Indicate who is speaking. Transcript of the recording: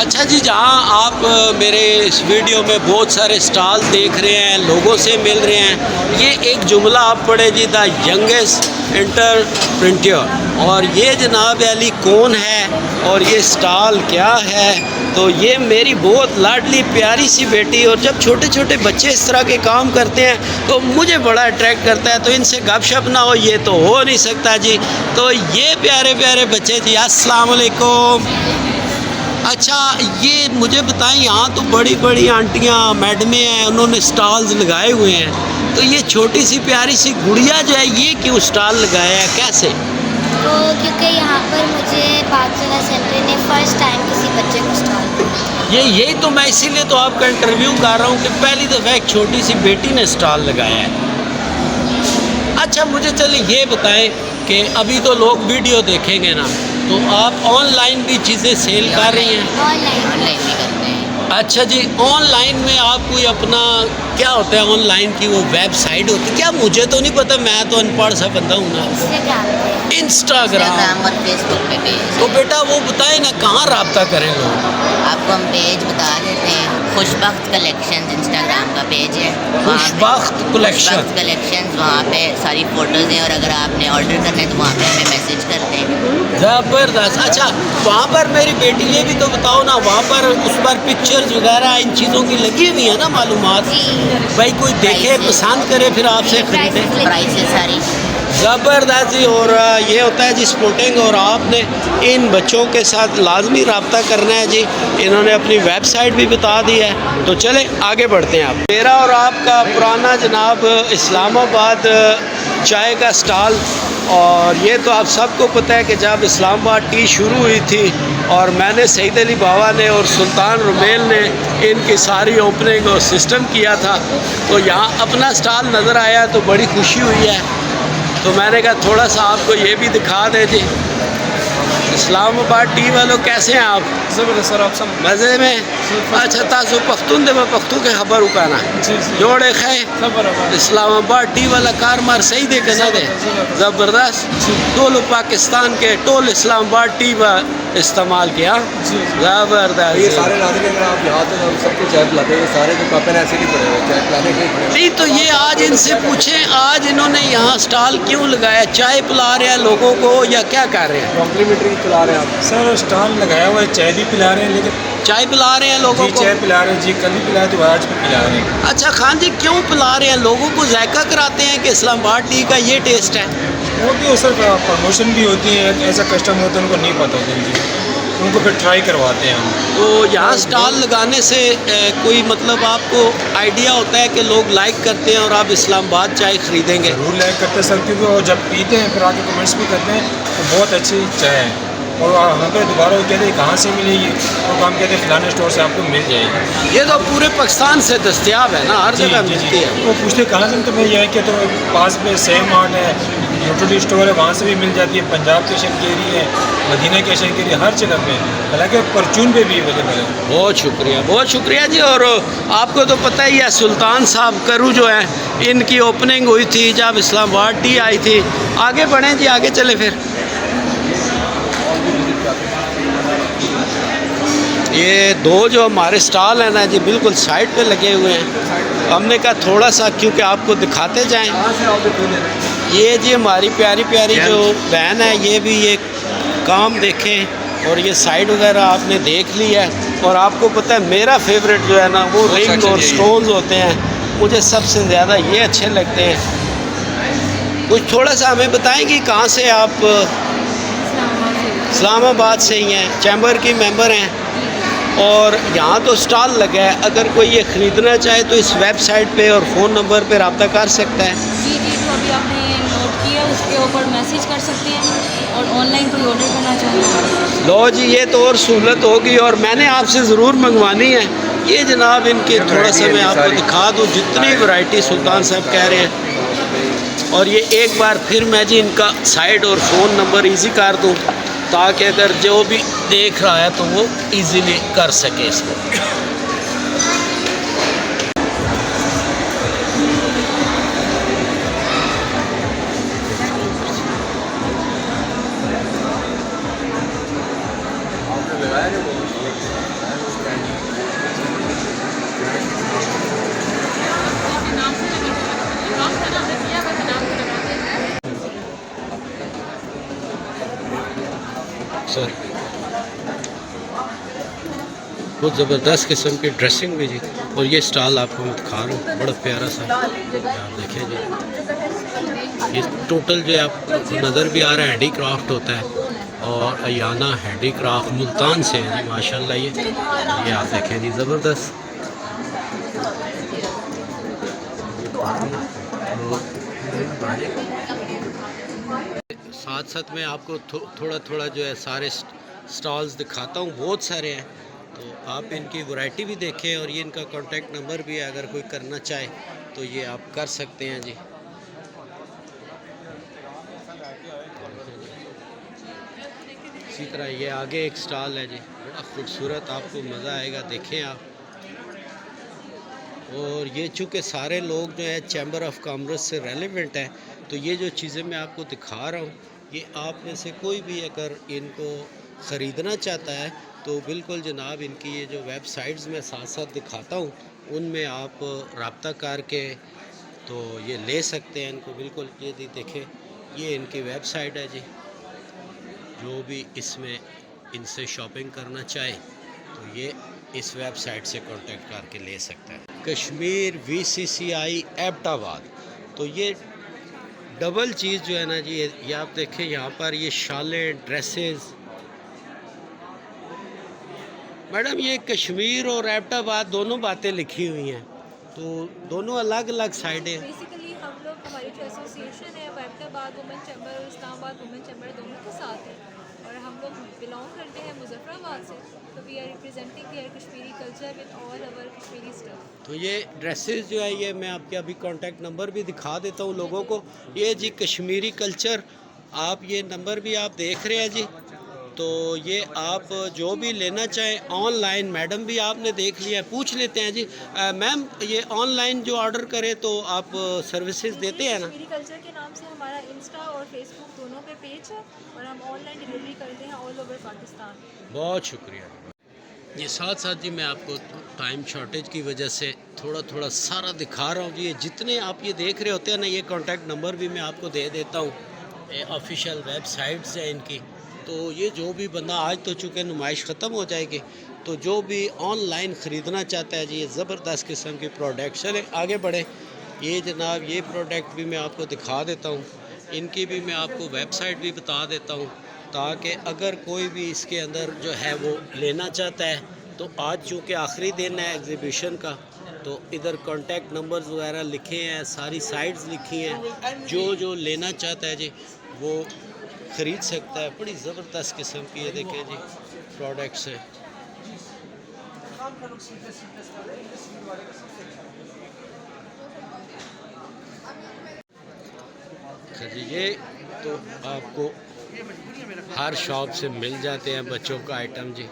Speaker 1: अच्छा जी, जहाँ आप मेरे इस वीडियो में बहुत सारे स्टॉल देख रहे हैं, लोगों से मिल रहे हैं, ये एक जुमला आप पढ़े जी, द यंगेस्ट एंटरप्रेन्योर। और ये जनाब अली कौन है और ये स्टॉल क्या है? तो ये मेरी बहुत लाडली प्यारी सी बेटी, और जब छोटे छोटे बच्चे इस तरह के काम करते हैं तो मुझे बड़ा अट्रैक्ट करता है। तो इनसे गपशप ना हो ये तो हो नहीं सकता जी। तो ये प्यारे प्यारे बच्चे जी, अस्सलाम वालेकुम। अच्छा, ये मुझे बताएं, यहाँ तो बड़ी बड़ी आंटियाँ मैडमें हैं, उन्होंने स्टॉल्स लगाए हुए हैं, तो ये छोटी सी प्यारी सी गुड़िया जो है ये क्यों स्टॉल लगाया है, कैसे?
Speaker 2: तो क्योंकि यहाँ पर मुझे पाकशाला सेंटर ने फर्स्ट टाइम किसी बच्चे को स्टॉल दिया।
Speaker 1: यही तो मैं इसीलिए तो आपका इंटरव्यू कर रहा हूँ कि पहली दफ़ा एक छोटी सी बेटी ने स्टॉल लगाया है। अच्छा, मुझे चलिए ये बताएं कि अभी तो लोग वीडियो देखेंगे ना, तो आप ऑनलाइन भी चीज़ें सेल कर रही हैं?
Speaker 2: ऑनलाइन भी करते हैं।
Speaker 1: अच्छा जी, ऑनलाइन में आप कोई अपना क्या होता है ऑनलाइन की वो वेबसाइट होती है क्या? मुझे तो नहीं पता, मैं तो अनपढ़ सा बंदा हूँ ना। इंस्टाग्राम
Speaker 2: और फेसबुक पे पेज।
Speaker 1: तो बेटा वो बताए ना, कहाँ रब्ता करें लोग?
Speaker 2: आपको हम पेज बता देते हैं, खुशबख्त कलेक्शंस इंस्टाग्राम का पेज है।
Speaker 1: खुशबख्त
Speaker 2: कलेक्शंस, वहाँ पे सारी फ़ोटोज़ हैं, और अगर आपने ऑर्डर करना है तो वहाँ पे हमें मैसेज कर दें।
Speaker 1: ज़बरदस्त। अच्छा, वहाँ पर मेरी बेटी ये भी तो बताओ ना, वहाँ पर उस पर पिक्चर्स वगैरह इन चीज़ों की लगी हुई है ना मालूमात, भाई कोई देखे पसंद करे फिर आपसे खरीदे।
Speaker 2: प्राइसेस सारी
Speaker 1: ज़बरदस्त जी। और ये होता है जी स्पोर्टिंग, और आपने इन बच्चों के साथ लाजमी रब्ता करना है जी। इन्होंने अपनी वेबसाइट भी बता दी है, तो चले आगे बढ़ते हैं। आप मेरा और आपका पुराना जनाब इस्लामाबाद चाय का स्टॉल, और ये तो आप सबको पता है कि जब इस्लामाबाद टी शुरू हुई थी और मैंने सईद अली बाबा ने और सुल्तान रुमेल ने इनकी सारी ओपनिंग और सिस्टम किया था, तो यहाँ अपना स्टॉल नज़र आया तो बड़ी खुशी हुई है। तो मैंने कहा थोड़ा सा आपको ये भी दिखा दें जी। इस्लामाबाद टी वालों, कैसे हैं आप?
Speaker 3: ज़बरदस्त सर, आप सब
Speaker 1: मज़े में? अच्छा, तासु पख्तून दे में पख्तू के खबर उकाना जोड़े खे इस्लामाबाद टी वाला कारमार सही दे के ना दे। ज़बरदस्त। टोल पाकिस्तान के टोल इस्लामाबाद टी व इस्तेमाल किया। ज़बरदस्त।
Speaker 3: ये सारे नाज़रीन अगर आप यहाँ तो हम सबको चाय पिलाते हैं, सारे जो कप ऐसे नहीं पड़े हुए, चाय पिलाने के लिए पड़े हुए।
Speaker 1: नहीं तो ये आज इनसे पूछें, आज इन्होंने यहाँ स्टॉल क्यों लगाया? चाय पिला रहे हैं लोगों को या क्या कर रहे हैं?
Speaker 3: कॉम्प्लीमेंट्री पिला रहे हैं आप?
Speaker 4: सर स्टॉल लगाया हुआ है, चाय भी पिला रहे हैं, लेकिन
Speaker 1: चाय पिला रहे हैं लोगों को?
Speaker 4: चाय पिला रहे हैं जी, कल भी पिलाया तो आज भी पिला रहे हैं।
Speaker 1: अच्छा खान जी, क्यों पिला रहे हैं लोगों को? जायका कराते हैं कि इस्लामाबाद टी का ये टेस्ट है?
Speaker 4: होती है सर, प्रमोशन भी होती है, ऐसा कस्टमर होता है उनको नहीं पता होता जी, उनको फिर ट्राई करवाते हैं हम।
Speaker 1: तो यहाँ स्टॉल लगाने से कोई मतलब आपको आइडिया होता है कि लोग लाइक करते हैं और आप इस्लामाबाद चाय ख़रीदेंगे?
Speaker 4: जरूर लाइक करते हैं सर, क्योंकि वो जब पीते हैं फिर आके कमेंट्स भी करते हैं तो बहुत अच्छी चाय है, और हमें दोबारा वो कहते हैं कहाँ से मिलेगी, तो हम कहते हैं फलाने स्टोर से आपको मिल जाएगी।
Speaker 1: ये तो पूरे पाकिस्तान से दस्तियाब है ना, हर जगह मिलती है।
Speaker 4: वो पूछते कहाँ से, तो मैं यह कि तो पास में सेम मार्ट है, यूटिलिटी स्टोर है, वहाँ से भी मिल जाती है, पंजाब के शनकेरी है, मदीना के शनकेरी, हर जगह पे, हालांकि परचून पे भी अवेलेबल है।
Speaker 1: बहुत शुक्रिया, बहुत शुक्रिया जी। और आपको तो पता ही है सुल्तान साहब करू जो है, इनकी ओपनिंग हुई थी जब इस्लामाबाद टी आई थी। आगे बढ़ें जी, आगे चले फिर। ये दो जो हमारे स्टॉल हैं ना जी, बिल्कुल साइड पे लगे हुए हैं। हमने कहा थोड़ा सा क्योंकि आपको दिखाते जाएं। ये जी हमारी प्यारी प्यारी जो बहन है, ये भी ये काम देखें, और ये साइड वगैरह आपने देख ली है। और आपको पता है मेरा फेवरेट जो है ना वो रिंग और स्टोन्स होते हैं, मुझे सबसे ज़्यादा ये अच्छे लगते हैं। कुछ थोड़ा सा हमें बताएंगी कहाँ से आप? इस्लामाबाद से ही हैं, चैम्बर की मेंबर हैं, और यहाँ तो स्टॉल लगा है। अगर कोई ये ख़रीदना चाहे तो इस वेबसाइट पे और फ़ोन नंबर पे रब्ता कर सकता है।
Speaker 5: जी जी, तो अभी आपने नोट किया, उसके ऊपर मैसेज कर सकते हैं, और ऑनलाइन कोई ऑर्डर करना चाहें।
Speaker 1: लो जी, ये तो और सहूलत होगी, और मैंने आपसे ज़रूर मंगवानी है। ये जनाब इनके थोड़ा सा मैं आपको दिखा दूँ, जितनी वैरायटी सुल्तान साहब कह रहे हैं। और ये एक बार फिर मैं जी इनका साइड और फ़ोन नंबर ईजी कर दूँ, ताकि अगर जो भी देख रहा है तो वो इजीली कर सके इसको। बहुत ज़बरदस्त किस्म की ड्रेसिंग भी जी। और ये स्टॉल आपको मैं दिखा रहा हूँ, बड़ा प्यारा सा, आप देखें जी। ये टोटल जो है आपको नज़र भी आ रहा है हैंडी क्राफ्ट होता है, और अयाना हैंडी क्राफ्ट मुल्तान से है जी माशाल्लाह। ये आप देखें जी, ज़बरदस्त। साथ साथ मैं आपको थोड़ा थोड़ा जो है सारे स्टॉल्स दिखाता हूँ, बहुत सारे हैं, तो आप इनकी वैरायटी भी देखें। और ये इनका कॉन्टैक्ट नंबर भी है, अगर कोई करना चाहे तो ये आप कर सकते हैं जी। इसी तरह ये आगे एक स्टॉल है जी, बड़ा खूबसूरत, आपको मज़ा आएगा, देखें आप। और ये चूँकि सारे लोग जो है चैम्बर ऑफ कॉमर्स से रेलेवेंट है, तो ये जो चीज़ें मैं आपको दिखा रहा हूँ, ये आप में से कोई भी अगर इनको ख़रीदना चाहता है तो बिल्कुल जनाब, इनकी ये जो वेबसाइट्स में साथ साथ दिखाता हूँ, उनमें आप रब्ता करके तो ये ले सकते हैं इनको बिल्कुल। ये देखें, ये इनकी वेबसाइट है जी। जो भी इसमें इनसे शॉपिंग करना चाहे तो ये इस वेबसाइट से कांटेक्ट करके ले सकता है। कश्मीर VCCI एबटाबाद। तो ये डबल चीज़ जो है ना जी, ये आप देखें यहाँ पर ये शालें, ड्रेसेस। मैडम ये कश्मीर और एबटाबाद दोनों बातें लिखी हुई हैं, तो दोनों अलग अलग साइडें।
Speaker 6: बेसिकली हम लोग, हमारी जो एसोसिएशन है वो एबटाबाद वुमेन चैम्बर और इस्लामाबाद वुमेन चैम्बर दोनों के साथ है, और हम लोग बिलोंग करते हैं मुजफ्फराबाद से, तो we are representing their Kashmiri culture with all our Kashmiri stuff.
Speaker 1: तो ये ड्रेसेस जो है, ये मैं आपके अभी कांटेक्ट नंबर भी दिखा देता हूँ लोगों को। ये जी कश्मीरी कल्चर, आप ये नंबर भी आप देख रहे हैं जी। तो ये आप जो भी लेना चाहें ऑनलाइन, मैडम भी आपने देख लिया है, पूछ लेते हैं जी। मैम ये ऑनलाइन जो ऑर्डर करें तो आप सर्विसेज देते हैं ना?
Speaker 6: कश्मीरी कल्चर के नाम से हमारा इंस्टा और फेसबुक दोनों पे पेज है, और हम ऑनलाइन डिलीवरी करते हैं ऑल ओवर पाकिस्तान।
Speaker 1: बहुत शुक्रिया। ये साथ साथ जी मैं आपको टाइम शॉर्टेज की वजह से थोड़ा थोड़ा सारा दिखा रहा हूँ जी। ये जितने आप ये देख रहे होते हैं ना, ये कॉन्टैक्ट नंबर भी मैं आपको दे देता हूँ, ये ऑफिशियल वेबसाइट्स हैं इनकी। तो ये जो भी बंदा, आज तो चूँकि नुमाइश ख़त्म हो जाएगी, तो जो भी ऑनलाइन ख़रीदना चाहता है जी, ये ज़बरदस्त किस्म के प्रोडक्ट। चले आगे बढ़े। ये जनाब ये प्रोडक्ट भी मैं आपको दिखा देता हूँ, इनकी भी मैं आपको वेबसाइट भी बता देता हूँ, ताकि अगर कोई भी इसके अंदर जो है वो लेना चाहता है, तो आज चूँकि आखिरी दिन है एग्ज़िबिशन का, तो इधर कॉन्टैक्ट नंबर्स वगैरह लिखे हैं, सारी साइट्स लिखी हैं। जो लेना चाहता है जी वो ख़रीद सकता है। बड़ी ज़बरदस्त किस्म की ये देखें जी प्रोडक्ट्स हैं। अच्छा जी, ये तो आपको हर शॉप से मिल जाते हैं बच्चों का आइटम जी।